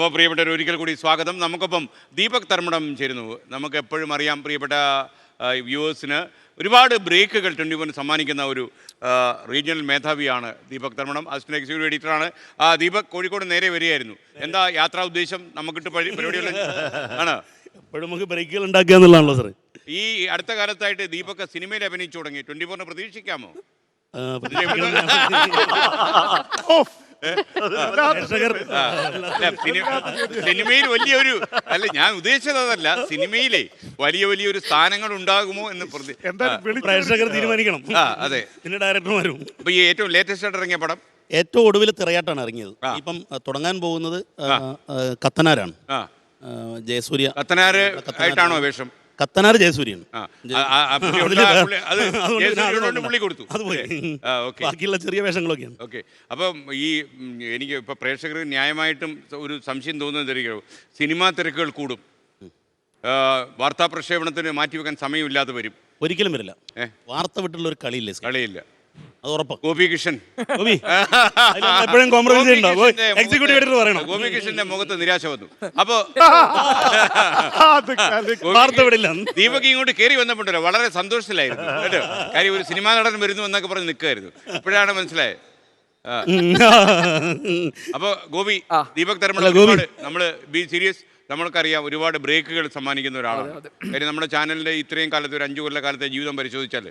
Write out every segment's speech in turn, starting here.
അപ്പോൾ പ്രിയപ്പെട്ടവർ ഒരിക്കൽ കൂടി സ്വാഗതം. നമുക്കൊപ്പം ദീപക് തർമ്മടം ചേരുന്നു. നമുക്ക് എപ്പോഴും അറിയാം പ്രിയപ്പെട്ട വ്യൂവേഴ്സിന് ഒരുപാട് ബ്രേക്കുകൾ 24 സമ്മാനിക്കുന്ന ഒരു റീജിയണൽ മേധാവിയാണ് ദീപക് തർമ്മടം. അസിസ്റ്റന്റ് എക്സിക്യൂട്ടീവ് എഡിറ്ററാണ്. ദീപക് കോഴിക്കോട് നേരെ വരികയായിരുന്നു. എന്താ യാത്രാ ഉദ്ദേശം? നമുക്കിട്ട് പരിപാടികൾ ആണ് എപ്പോഴും നമുക്ക് ബ്രേക്കുകൾ ഉണ്ടാക്കുക എന്നുള്ളതാണല്ലോ സാർ. ഈ അടുത്ത കാലത്തായിട്ട് ദീപക് സിനിമയിൽ അഭിനയിച്ചു തുടങ്ങി. 24 പ്രതീക്ഷിക്കാമോ? സിനിമയിൽ വലിയൊരു ഞാൻ ഉദ്ദേശിച്ചത് അതല്ല, സിനിമയിലെ വലിയൊരു സ്ഥാനങ്ങൾ ഉണ്ടാകുമോ എന്ന് പ്രേക്ഷകർ തീരുമാനിക്കണം. അതെ, പിന്നെ ഡയറക്ടർമാരും. ഇപ്പൊ ഈ ഏറ്റവും ലേറ്റസ്റ്റ് ആയിട്ട് ഇറങ്ങിയ പടം ഏറ്റവും ഒടുവിൽ തിറയാട്ടാണ് ഇറങ്ങിയത്. ഇപ്പം തുടങ്ങാൻ പോകുന്നത് കത്തനാരാണ്. ജയസൂര്യ കത്തനാര് ആയിട്ടാണോ വേഷം? കത്തനാർ ജയസൂര്യൻ. ബാക്കിയുള്ള ചെറിയ വേഷങ്ങളൊക്കെയാണ്. ഓക്കെ. അപ്പം ഈ എനിക്ക് ഇപ്പൊ പ്രേക്ഷകർ ന്യായമായിട്ടും ഒരു സംശയം തോന്നുന്നത്, സിനിമാ തിരക്കുകൾ കൂടും, വാർത്താ പ്രക്ഷേപണത്തിന് മാറ്റിവെക്കാൻ സമയമില്ലാതെ വരും. ഒരിക്കലും വരില്ല. വാർത്ത വിട്ടുള്ള ഒരു കളിയില്ല. അത് ഉറപ്പാണ്. ഗോപികൃഷ്ണൻ എപ്പോഴും കോംപ്രമൈസ് ചെയ്യണ്ടോ? എക്സിക്യൂട്ടീവ് എഡിറ്റർ പറയണം. ഗോപികൃഷ്ണന്റെ മുഖത്ത് നിരാശ വന്നു. അപ്പൊ വാർത്ത വിടില്ല. ദീപക് ഇങ്ങോട്ട് കയറി വന്നപ്പോഴല്ലോ വളരെ സന്തോഷത്തിലായിരുന്നു കേട്ടോ. കാര്യം ഒരു സിനിമാ നടൻ വരുന്നു എന്നൊക്കെ പറഞ്ഞ് നിൽക്കുമായിരുന്നു. ഇപ്പോഴാണ് മനസ്സിലായത്. അപ്പൊ ഗോപി, ദീപക് തർമ്മടം നമ്മള് ബി സീരിയസ്, നമ്മൾക്കറിയാം ഒരുപാട് ബ്രേക്കുകൾ സമ്മാനിക്കുന്ന ഒരാളാണ്. കാര്യം നമ്മുടെ ചാനലിൻ്റെ ഇത്രയും കാലത്ത് ഒരു 5 കൊല്ലക്കാലത്തെ ജീവിതം പരിശോധിച്ചാൽ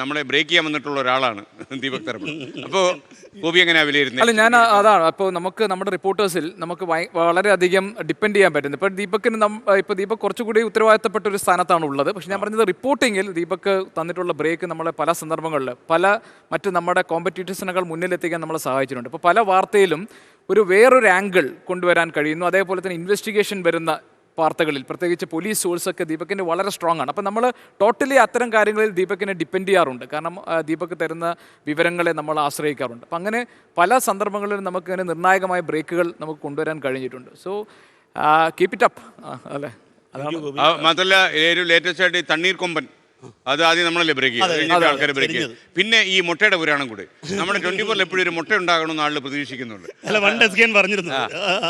നമ്മളെ ബ്രേക്ക് ചെയ്യാൻ വന്നിട്ടുള്ള ഒരാളാണ് ദീപക് തർമ്മടം. അപ്പോൾ ഗോപി എങ്ങനെയാണ് വിലയിരുന്നത്? അല്ല, ഞാൻ അതാണ്. അപ്പോൾ നമുക്ക് നമ്മുടെ റിപ്പോർട്ടേഴ്സിൽ നമുക്ക് വളരെയധികം ഡിപ്പെൻഡ് ചെയ്യാൻ പറ്റുന്നത്. ഇപ്പോൾ ദീപക് കുറച്ചുകൂടി ഉത്തരവാദിത്തപ്പെട്ട ഒരു സ്ഥാനത്താണ് ഉള്ളത്. പക്ഷേ ഞാൻ പറഞ്ഞത് റിപ്പോർട്ടിങ്ങിൽ ദീപക് തന്നിട്ടുള്ള ബ്രേക്ക് നമ്മളെ പല സന്ദർഭങ്ങളിൽ മറ്റ് നമ്മുടെ കോമ്പറ്റീറ്റേഴ്സിനേക്കാൾ മുന്നിലെത്തിക്കാൻ നമ്മളെ സഹായിച്ചിട്ടുണ്ട്. ഇപ്പോൾ പല വാർത്തയിലും വേറൊരു ആംഗിൾ കൊണ്ടുവരാൻ കഴിയുന്നു. അതേപോലെ തന്നെ ഇൻവെസ്റ്റിഗേഷൻ വരുന്ന വാർത്തകളിൽ പ്രത്യേകിച്ച് പോലീസ് സോഴ്സൊക്കെ ദീപകിൻ്റെ വളരെ സ്ട്രോങ് ആണ്. അപ്പോൾ നമ്മൾ ടോട്ടലി അത്തരം കാര്യങ്ങളിൽ ദീപകിനെ ഡിപ്പെൻഡ് ചെയ്യാറുണ്ട്. കാരണം ദീപക് തരുന്ന വിവരങ്ങളെ നമ്മൾ ആശ്രയിക്കാറുണ്ട്. അപ്പം അങ്ങനെ പല സന്ദർഭങ്ങളിലും നമുക്ക് ഇങ്ങനെ നിർണായകമായ ബ്രേക്കുകൾ നമുക്ക് കൊണ്ടുവരാൻ കഴിഞ്ഞിട്ടുണ്ട്. So keep it up. അല്ലേ, മാത്രമല്ല ലേറ്റസ്റ്റ് ആയിട്ട് തണ്ണീർ കൊമ്പൻ അത് ആദ്യം നമ്മളല്ലേ ബ്രേക്ക് ചെയ്യും, ആൾക്കാർ ബ്രേക്ക് ചെയ്യും. പിന്നെ ഈ മുട്ടയുടെ പുരാണം കൂടെ നമ്മുടെ 24 എപ്പോഴും ഒരു മുട്ട ഉണ്ടാകണമെന്ന് ആളുകൾ പ്രതീക്ഷിക്കുന്നുണ്ട്.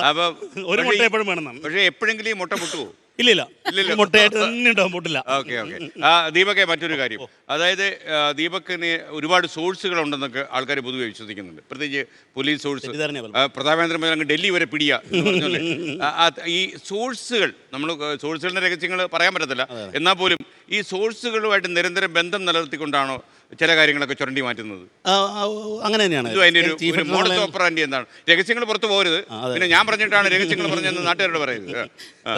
അപ്പൊ പക്ഷേ എപ്പോഴെങ്കിലും ഈ മുട്ട പൊട്ടുവോ? ഇല്ല. ഓക്കെ. ദീപകെ, മറ്റൊരു കാര്യം, അതായത് ദീപകിന് ഒരുപാട് സോഴ്സുകൾ ഉണ്ടെന്നൊക്കെ ആൾക്കാർ പൊതുവെ വിശ്വസിക്കുന്നുണ്ട്. പ്രത്യേകിച്ച് പോലീസ് സോഴ്സ്. പ്രതാപേന്ദ്രൻ അങ്ങ് ഡൽഹി വരെ പിടിയാ എന്ന് പറഞ്ഞല്ലേ. ഈ സോഴ്സുകൾ, നമ്മൾ സോഴ്സുകളുടെ രഹസ്യങ്ങൾ പറയാൻ പറ്റത്തില്ല, എന്നാൽ പോലും ഈ സോഴ്സുകളുമായിട്ട് നിരന്തരം ബന്ധം നിലനിർത്തിക്കൊണ്ടാണോ ചില കാര്യങ്ങളൊക്കെ ചുരണ്ടി മാറ്റുന്നത്? അങ്ങനെ തന്നെയാണ്. അതിന്റെ മോഡസ് ഓപ്പറാൻഡി എന്താണ്? രഹസ്യങ്ങൾ പുറത്തു പോകരുത്, പിന്നെ ഞാൻ പറഞ്ഞിട്ടാണ് രഹസ്യങ്ങൾ പറഞ്ഞതെന്ന് നാട്ടുകാരോട് പറയുന്നത്.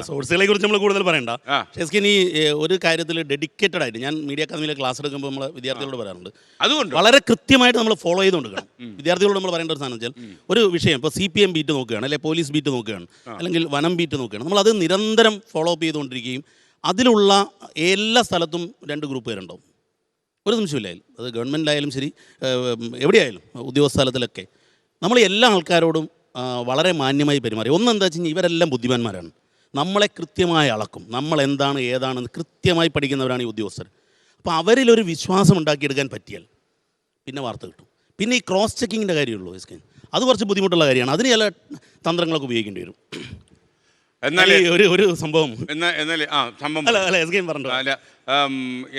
സോഴ്സുകളെ കുറിച്ച് നമ്മൾ കൂടുതൽ പറയണ്ട. ശരിക്കും ഈ ഒരു കാര്യത്തിൽ ഡെഡിക്കേറ്റഡ് ആയിട്ട് ഞാൻ മീഡിയ അക്കാദമിയിലെ ക്ലാസ് എടുക്കുമ്പോൾ നമ്മൾ വിദ്യാർത്ഥികളോട് പറയാറുണ്ട്, അതുകൊണ്ട് വളരെ കൃത്യമായിട്ട് നമ്മൾ ഫോളോ ചെയ്തുകൊടുക്കണം. വിദ്യാർത്ഥികളോട് നമ്മൾ പറയേണ്ട ഒരു സാധനം വെച്ചാൽ, ഒരു വിഷയം ഇപ്പോൾ CPM ബീറ്റ് നോക്കുകയാണ്, അല്ലെങ്കിൽ പോലീസ് ബീറ്റ് നോക്കുകയാണ്, അല്ലെങ്കിൽ വനം ബീറ്റ് നോക്കുകയാണ്, നമ്മളത് നിരന്തരം ഫോളോ അപ്പ് ചെയ്തുകൊണ്ടിരിക്കുകയും അതിലുള്ള എല്ലാ സ്ഥലത്തും 2 ഗ്രൂപ്പുകാരുണ്ടാവും. ഒരു സംശയമില്ല. അത് ഗവൺമെൻറ്റിലായാലും ശരി, എവിടെയായാലും ഉദ്യോഗസ്ഥ സ്ഥലത്തിലൊക്കെ നമ്മൾ എല്ലാ ആൾക്കാരോടും വളരെ മാന്യമായി പെരുമാറി. ഒന്നെന്താ വെച്ച് കഴിഞ്ഞാൽ ഇവരെല്ലാം ബുദ്ധിമാന്മാരാണ്. നമ്മളെ കൃത്യമായി അളക്കും, നമ്മൾ എന്താണ് ഏതാണെന്ന് കൃത്യമായി പഠിക്കുന്നവരാണ് ഈ ഉദ്യോഗസ്ഥർ. അപ്പോൾ അവരിലൊരു വിശ്വാസം ഉണ്ടാക്കിയെടുക്കാൻ പറ്റിയാൽ പിന്നെ വാർത്ത കിട്ടും. പിന്നെ ഈ ക്രോസ് ചെക്കിങ്ങിൻ്റെ കാര്യമുള്ളൂ, അത് കുറച്ച് ബുദ്ധിമുട്ടുള്ള കാര്യമാണ്. അതിന് ചില തന്ത്രങ്ങളൊക്കെ ഉപയോഗിക്കേണ്ടി വരും. ഒരു സംഭവം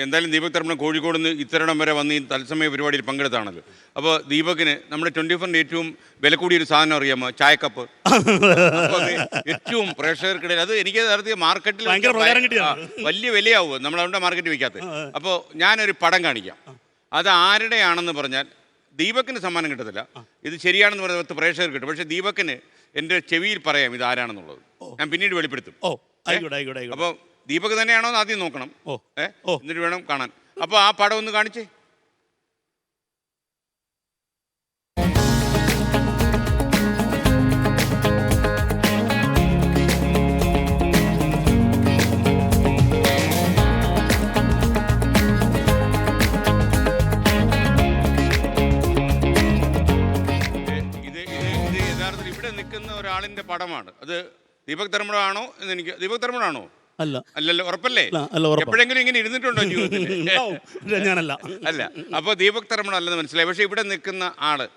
എന്തായാലും ദീപക് തർമ്മടം കോഴിക്കോട് നിന്ന് ഇത്തരണം വരെ വന്ന് ഈ തത്സമയ പരിപാടിയിൽ പങ്കെടുത്താണല്ലോ. അപ്പോൾ ദീപകിന് നമ്മുടെ 24 ഏറ്റവും വില കൂടിയൊരു സാധനം അറിയാമോ? ചായക്കപ്പ്. ഏറ്റവും പ്രേക്ഷകർക്കിടയിൽ അത് എനിക്ക് നടത്തിയ മാർക്കറ്റിൽ വലിയ വിലയാവുമോ, നമ്മളവിടെ മാർക്കറ്റ് വയ്ക്കാത്തത്. അപ്പോൾ ഞാനൊരു പടം കാണിക്കാം, അത് ആരുടെയാണെന്ന് പറഞ്ഞാൽ ദീപകിന് സമ്മാനം കിട്ടത്തില്ല. ഇത് ശരിയാണെന്ന് പറഞ്ഞാൽ 10 പ്രേക്ഷകർ കിട്ടും. പക്ഷേ ദീപകിന് എൻ്റെ ചെവിയിൽ പറയാം ഇത് ആരാണെന്നുള്ളത്. ഞാൻ പിന്നീട് വെളിപ്പെടുത്തും. അപ്പോൾ ദീപക് തന്നെയാണോ എന്ന് ആദ്യം നോക്കണം, എന്നിട്ട് വേണം കാണാൻ. അപ്പോൾ ആ പടം ഒന്ന് കാണിച്ചേ. നിൽക്കുന്ന ഒരാളിന്റെ പടമാണ്. അത് ദീപക് തർമ്മടമാണോ എന്ന് എനിക്ക് ദീപക് തർമ്മടമാണോ? അല്ലല്ലോ, ഉറപ്പല്ലേ? എപ്പോഴെങ്കിലും ഇങ്ങനെ ഇരുന്നിട്ടുണ്ടോ ജീവിതത്തിൽ? അല്ല. അപ്പോൾ ദീപക് തർമ്മടം അല്ലെന്ന് മനസ്സിലായി. പക്ഷെ ഇവിടെ നിൽക്കുന്ന ആള്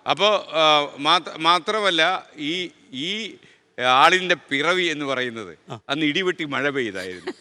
അപ്പോൾ മാത്രമല്ല ഈ ആളിൻ്റെ പിറവി എന്ന് പറയുന്നത് അന്ന് ഇടിവെട്ടി മഴ പെയ്തായിരുന്നു.